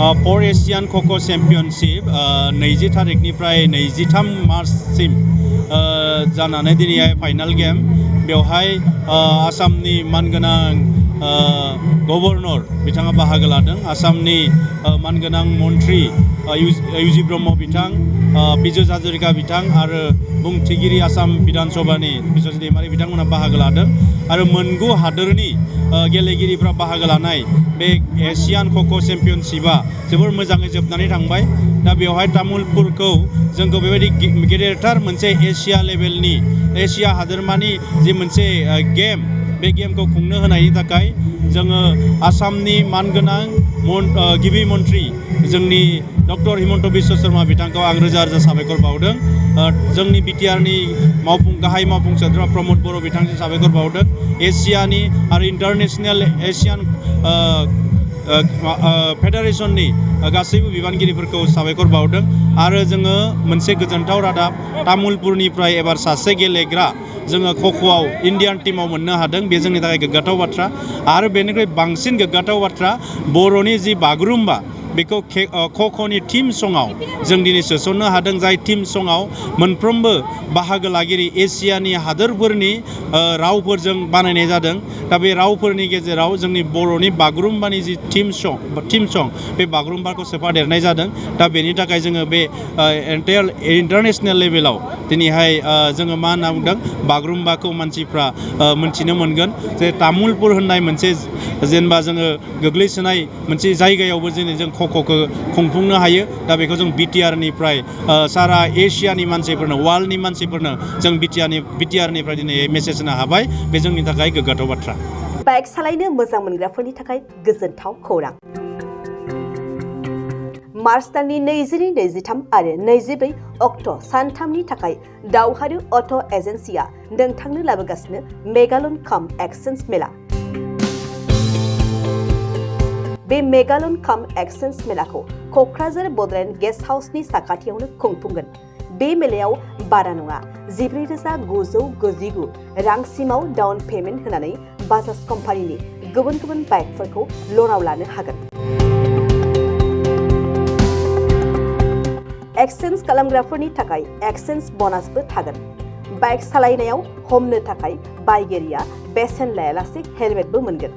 four एशियान kho kho championship 20 तारिखनिफ्राय 23 मार्चसिम जानानै दिनैहाय final game बेवहाय आसामनि मानगोनां गभर्नर बिथाङा बाहागो लादों आसामनि मानगोनां मन्त्रि इउजि ब्रह्म बिथां बिजय हाजरिका बिथां आरो बुंथिगिरि आसाम बिधान सभानि बिश्वजित दैमारि बिथांमोना बाहागो लादों आरो मोनगु हादोरनि गेलेगिरिफ्रा बाहागो लानाय बे एशियान खो खो चेम्पियनशिपआ जोबोर मोजाङै जोबनानै थांबाय दा बेवहाय तामुलपुरखौ जोंखौ बेबायदि गेदेरथार मोनसे एशिया लेभेलनि एशिया हादोरमानि जि मोनसे गेम बे गेमखौ खुंनो होनायनि थाखाय जोङो आसामनि मानगोनां गिबि मन्त्रि जोंनि डक्टर हिमन्त बिश्व शर्मा बिथांखौ आं रोजा रोजा साबायखर बावदों जोंनि बिटिआरनि गाहाय मावफुं सोद्रोमा प्रमद बर' बिथांजों साबायखर बावदों एशियानि आरो इन्टारनेशनेल एशियान फेडारेसननि गासैबो बिबानगिरिफोरखौ साबायखर बावदों आरो जोङो मोनसे गोजोनथाव रादाब तामुलपुरनिफ्राय एबार सासे गेलेग्रा जोङो ख'ख'आव इन्डियान टीमाव मोननो हादों बे जोंनि थाखाय गोग्गाथाव बाथ्रा आरो बेनिख्रुइ बांसिन गोग्गाथाव बाथ्रा बर'नि जि बागुरुम्बा बेखौ ख'ख'नि टीम सङाव जों दिनै सोसननो हादों जाय टीम सङाव मोनफ्रोमबो बाहागो लागिरि एसियानि हादोरफोरनि रावफोरजों बानायनाय जादों दा बे रावफोरनि गेजेराव जोंनि बर'नि बागुरुम्बानि जि टीम सं बे बागुरुम्बाखौ सोफादेरनाय जादों दा बेनि थाखाय जोङो बे इन्टारनेशनेल लेभेलाव दिनैहाय जोङो मा होनना बुंदों बागुरुम्बाखौ मानसिफ्रा मोनथिनो मोनगोन जे तामुलपुर होननाय मोनसे जेनेबा जोङो गोग्लैसोनाय मोनसे जायगायावबो दिनै जों ख'ख'खौ खुंफुंनो हायो दा बेखौ जों बिटिआरनिफ्राय सारा एसियानि मानसिफोरनो वार्ल्डनि मानसिफोरनो जों बिटिआरनिफ्राय दिनै मेसेज होनो हाबाय बे जोंनि थाखाय गोग्गाथाव बाथ्रा बाइक सालायनो मोजां मोनग्राफोरनि थाखाय गोजोनथाव खौरां मार्च दाननि 22-23 आरो 24 अक्ट' सानथामनि थाखाय दावहारु अट' एजेन्सिया नोंथांनो लाबोगासिनो मेगालन काम एक्सचेन्ज मेला बे मेगालन काम एक्सचेन्ज मेलाखौ क'क्राझार बड'लेण्ड गेस्ट हाउसनि साखाथियावनो खुंफुंगोन बे मेलायाव बारा नङा 14,999 रांसिमाव डाउन पेमेन्ट होनानै बाजाज कम्पानिनि गुबुन गुबुन बाइकफोरखौ ल'नाव लानो हागोन एक्सचेन्ज खालामग्राफोरनि थाखाय एक्सचेन्ज ब'नासबो थागोन बाइक सालायनायाव हमनो थाखाय बायगिरिया बेसेन लायालासे हेलमेटबो मोनगोन